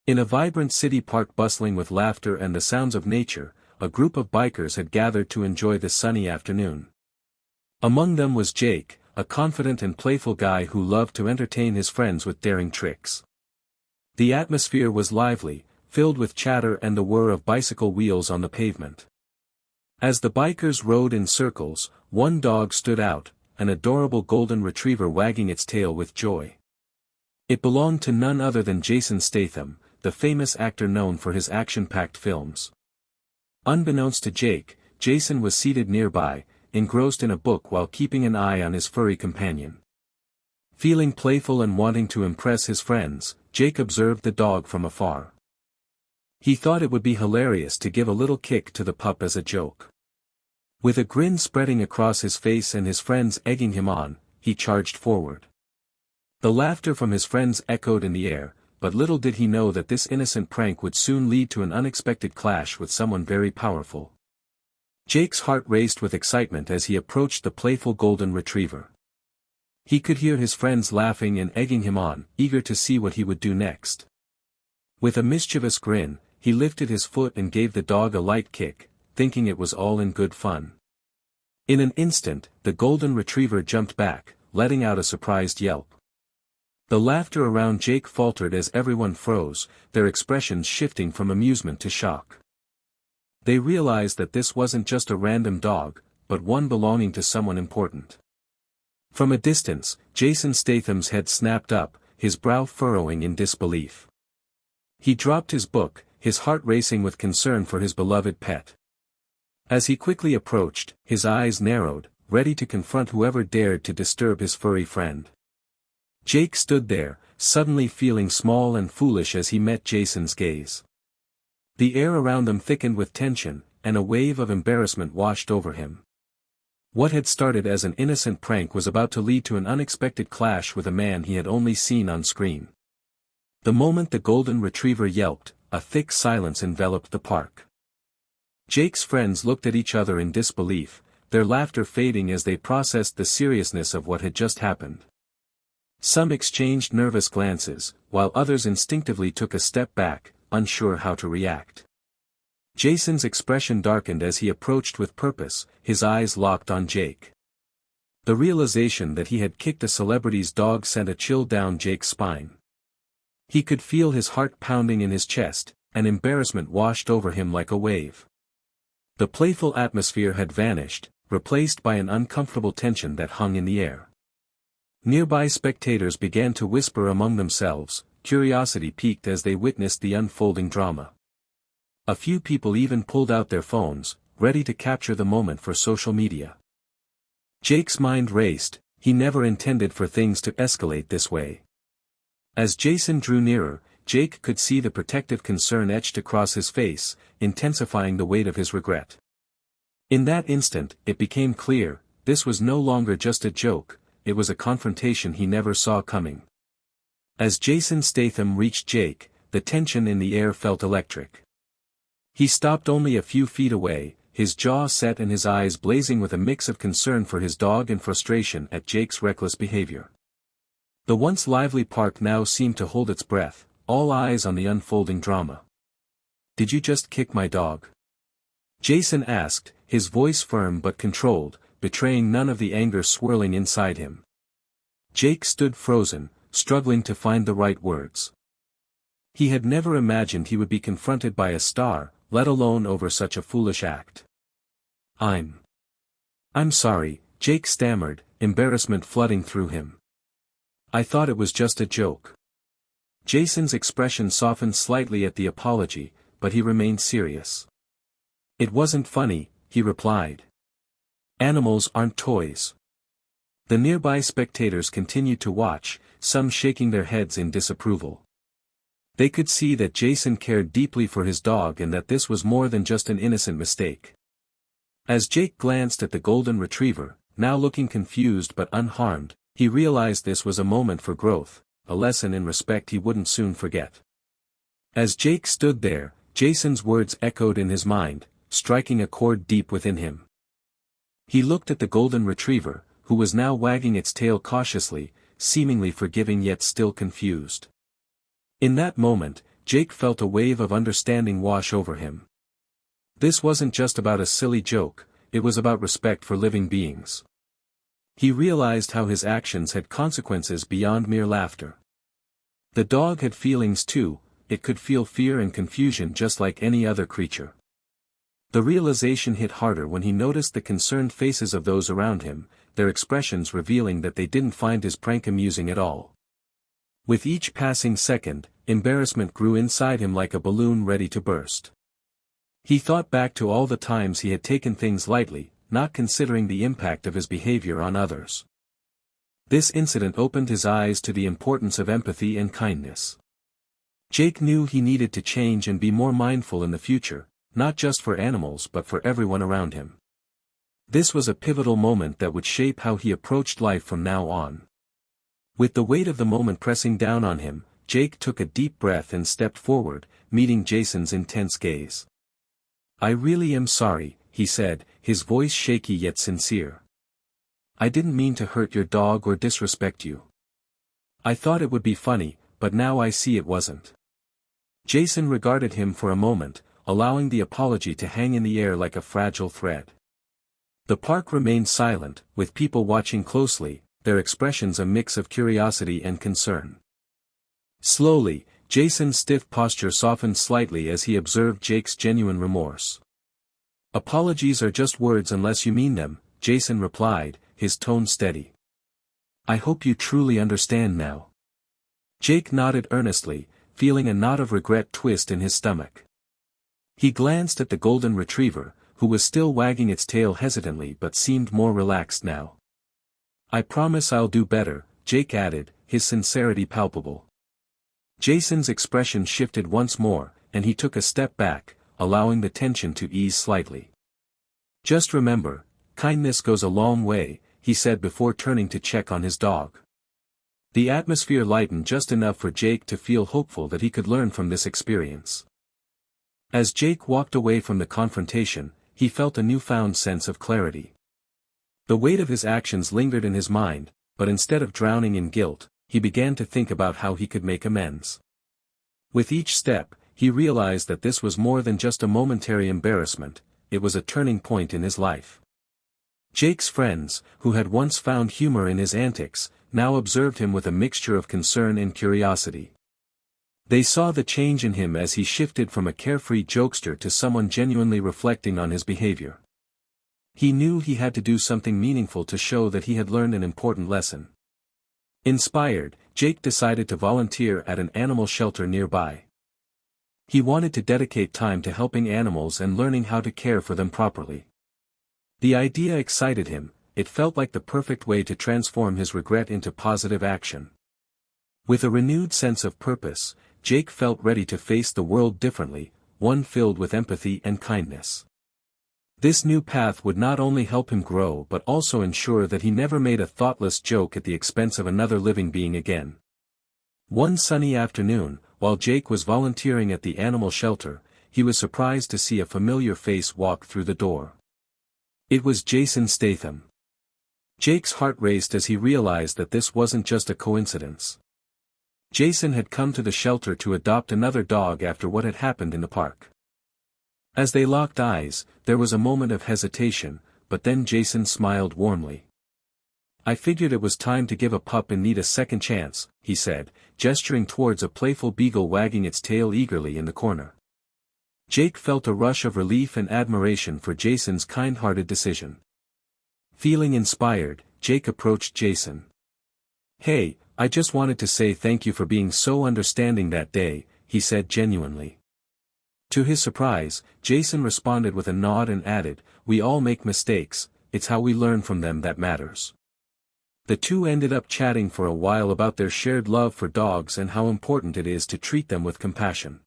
In a vibrant city park bustling with laughter and the sounds of nature, a group of bikers had gathered to enjoy the sunny afternoon. Among them was Jake, a confident and playful guy who loved to entertain his friends with daring tricks. The atmosphere was lively, filled with chatter and the whir of bicycle wheels on the pavement. As the bikers rode in circles, one dog stood out, an adorable golden retriever wagging its tail with joy. It belonged to none other than Jason Statham, the famous actor known for his action-packed films. Unbeknownst to Jake, Jason was seated nearby, engrossed in a book while keeping an eye on his furry companion. Feeling playful and wanting to impress his friends, Jake observed the dog from afar. He thought it would be hilarious to give a little kick to the pup as a joke. With a grin spreading across his face and his friends egging him on, he charged forward. The laughter from his friends echoed in the air, but little did he know that this innocent prank would soon lead to an unexpected clash with someone very powerful. Jake's heart raced with excitement as he approached the playful golden retriever. He could hear his friends laughing and egging him on, eager to see what he would do next. With a mischievous grin, he lifted his foot and gave the dog a light kick, thinking it was all in good fun. In an instant, the golden retriever jumped back, letting out a surprised yelp. The laughter around Jake faltered as everyone froze, their expressions shifting from amusement to shock. They realized that this wasn't just a random dog, but one belonging to someone important. From a distance, Jason Statham's head snapped up, his brow furrowing in disbelief. He dropped his book, his heart racing with concern for his beloved pet. As he quickly approached, his eyes narrowed, ready to confront whoever dared to disturb his furry friend. Jake stood there, suddenly feeling small and foolish as he met Jason's gaze. The air around them thickened with tension, and a wave of embarrassment washed over him. What had started as an innocent prank was about to lead to an unexpected clash with a man he had only seen on screen. The moment the golden retriever yelped, a thick silence enveloped the park. Jake's friends looked at each other in disbelief, their laughter fading as they processed the seriousness of what had just happened. Some exchanged nervous glances, while others instinctively took a step back, unsure how to react. Jason's expression darkened as he approached with purpose, his eyes locked on Jake. The realization that he had kicked a celebrity's dog sent a chill down Jake's spine. He could feel his heart pounding in his chest, and embarrassment washed over him like a wave. The playful atmosphere had vanished, replaced by an uncomfortable tension that hung in the air. Nearby spectators began to whisper among themselves, curiosity piqued as they witnessed the unfolding drama. A few people even pulled out their phones, ready to capture the moment for social media. Jake's mind raced, he never intended for things to escalate this way. As Jason drew nearer, Jake could see the protective concern etched across his face, intensifying the weight of his regret. In that instant, it became clear, this was no longer just a joke, it was a confrontation he never saw coming. As Jason Statham reached Jake, the tension in the air felt electric. He stopped only a few feet away, his jaw set and his eyes blazing with a mix of concern for his dog and frustration at Jake's reckless behavior. The once lively park now seemed to hold its breath, all eyes on the unfolding drama. "Did you just kick my dog?" Jason asked, his voice firm but controlled, betraying none of the anger swirling inside him. Jake stood frozen, struggling to find the right words. He had never imagined he would be confronted by a star, let alone over such a foolish act. I'm sorry," Jake stammered, embarrassment flooding through him. "I thought it was just a joke." Jason's expression softened slightly at the apology, but he remained serious. "It wasn't funny," he replied. "Animals aren't toys." The nearby spectators continued to watch, some shaking their heads in disapproval. They could see that Jason cared deeply for his dog and that this was more than just an innocent mistake. As Jake glanced at the golden retriever, now looking confused but unharmed, he realized this was a moment for growth, a lesson in respect he wouldn't soon forget. As Jake stood there, Jason's words echoed in his mind, striking a chord deep within him. He looked at the golden retriever, who was now wagging its tail cautiously, seemingly forgiving yet still confused. In that moment, Jake felt a wave of understanding wash over him. This wasn't just about a silly joke, it was about respect for living beings. He realized how his actions had consequences beyond mere laughter. The dog had feelings too, it could feel fear and confusion just like any other creature. The realization hit harder when he noticed the concerned faces of those around him, their expressions revealing that they didn't find his prank amusing at all. With each passing second, embarrassment grew inside him like a balloon ready to burst. He thought back to all the times he had taken things lightly, not considering the impact of his behavior on others. This incident opened his eyes to the importance of empathy and kindness. Jake knew he needed to change and be more mindful in the future, not just for animals but for everyone around him. This was a pivotal moment that would shape how he approached life from now on. With the weight of the moment pressing down on him, Jake took a deep breath and stepped forward, meeting Jason's intense gaze. "I really am sorry," he said, his voice shaky yet sincere. "I didn't mean to hurt your dog or disrespect you. I thought it would be funny, but now I see it wasn't." Jason regarded him for a moment, allowing the apology to hang in the air like a fragile thread. The park remained silent, with people watching closely, their expressions a mix of curiosity and concern. Slowly, Jason's stiff posture softened slightly as he observed Jake's genuine remorse. "Apologies are just words unless you mean them," Jason replied, his tone steady. "I hope you truly understand now." Jake nodded earnestly, feeling a knot of regret twist in his stomach. He glanced at the golden retriever, who was still wagging its tail hesitantly but seemed more relaxed now. "I promise I'll do better," Jake added, his sincerity palpable. Jason's expression shifted once more, and he took a step back, allowing the tension to ease slightly. "Just remember, kindness goes a long way," he said before turning to check on his dog. The atmosphere lightened just enough for Jake to feel hopeful that he could learn from this experience. As Jake walked away from the confrontation, he felt a newfound sense of clarity. The weight of his actions lingered in his mind, but instead of drowning in guilt, he began to think about how he could make amends. With each step, he realized that this was more than just a momentary embarrassment, it was a turning point in his life. Jake's friends, who had once found humor in his antics, now observed him with a mixture of concern and curiosity. They saw the change in him as he shifted from a carefree jokester to someone genuinely reflecting on his behavior. He knew he had to do something meaningful to show that he had learned an important lesson. Inspired, Jake decided to volunteer at an animal shelter nearby. He wanted to dedicate time to helping animals and learning how to care for them properly. The idea excited him, it felt like the perfect way to transform his regret into positive action. With a renewed sense of purpose, Jake felt ready to face the world differently, one filled with empathy and kindness. This new path would not only help him grow but also ensure that he never made a thoughtless joke at the expense of another living being again. One sunny afternoon, while Jake was volunteering at the animal shelter, he was surprised to see a familiar face walk through the door. It was Jason Statham. Jake's heart raced as he realized that this wasn't just a coincidence. Jason had come to the shelter to adopt another dog after what had happened in the park. As they locked eyes, there was a moment of hesitation, but then Jason smiled warmly. "I figured it was time to give a pup in need a second chance," he said, gesturing towards a playful beagle wagging its tail eagerly in the corner. Jake felt a rush of relief and admiration for Jason's kind-hearted decision. Feeling inspired, Jake approached Jason. "Hey, I just wanted to say thank you for being so understanding that day," he said genuinely. To his surprise, Jason responded with a nod and added, "We all make mistakes, it's how we learn from them that matters." The two ended up chatting for a while about their shared love for dogs and how important it is to treat them with compassion.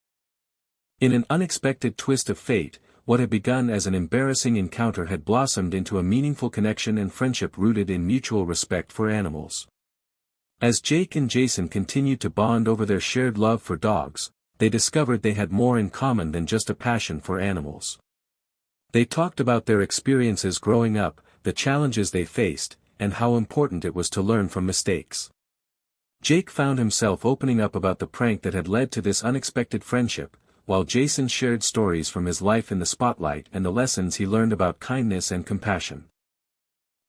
In an unexpected twist of fate, what had begun as an embarrassing encounter had blossomed into a meaningful connection and friendship rooted in mutual respect for animals. As Jake and Jason continued to bond over their shared love for dogs, they discovered they had more in common than just a passion for animals. They talked about their experiences growing up, the challenges they faced, and how important it was to learn from mistakes. Jake found himself opening up about the prank that had led to this unexpected friendship, while Jason shared stories from his life in the spotlight and the lessons he learned about kindness and compassion.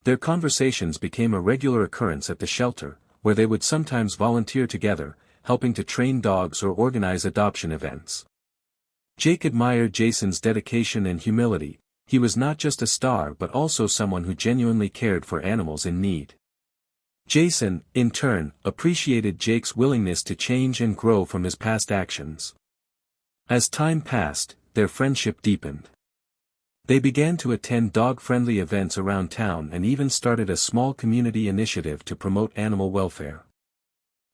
Their conversations became a regular occurrence at the shelter, where they would sometimes volunteer together, helping to train dogs or organize adoption events. Jake admired Jason's dedication and humility. He was not just a star but also someone who genuinely cared for animals in need. Jason, in turn, appreciated Jake's willingness to change and grow from his past actions. As time passed, their friendship deepened. They began to attend dog-friendly events around town and even started a small community initiative to promote animal welfare.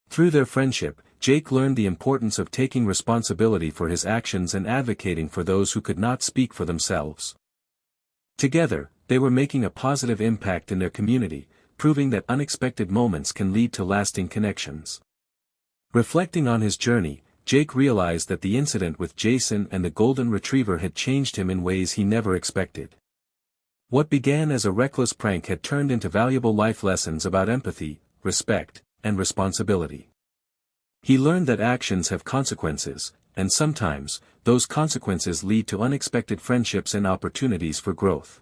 Through their friendship, Jake learned the importance of taking responsibility for his actions and advocating for those who could not speak for themselves. Together, they were making a positive impact in their community, proving that unexpected moments can lead to lasting connections. Reflecting on his journey, Jake realized that the incident with Jason and the golden retriever had changed him in ways he never expected. What began as a reckless prank had turned into valuable life lessons about empathy, respect, and responsibility. He learned that actions have consequences, and sometimes, those consequences lead to unexpected friendships and opportunities for growth.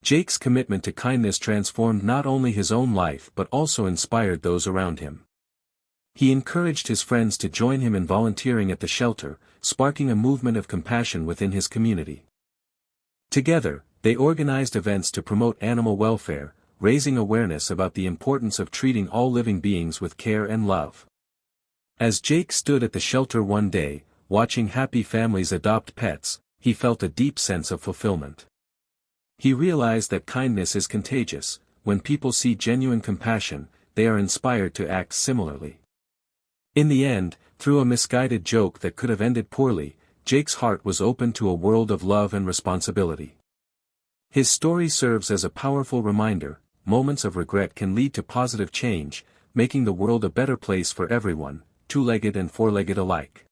Jake's commitment to kindness transformed not only his own life but also inspired those around him. He encouraged his friends to join him in volunteering at the shelter, sparking a movement of compassion within his community. Together, they organized events to promote animal welfare, raising awareness about the importance of treating all living beings with care and love. As Jake stood at the shelter one day, watching happy families adopt pets, he felt a deep sense of fulfillment. He realized that kindness is contagious. When people see genuine compassion, they are inspired to act similarly. In the end, through a misguided joke that could have ended poorly, Jake's heart was open to a world of love and responsibility. His story serves as a powerful reminder: moments of regret can lead to positive change, making the world a better place for everyone, two-legged and four-legged alike.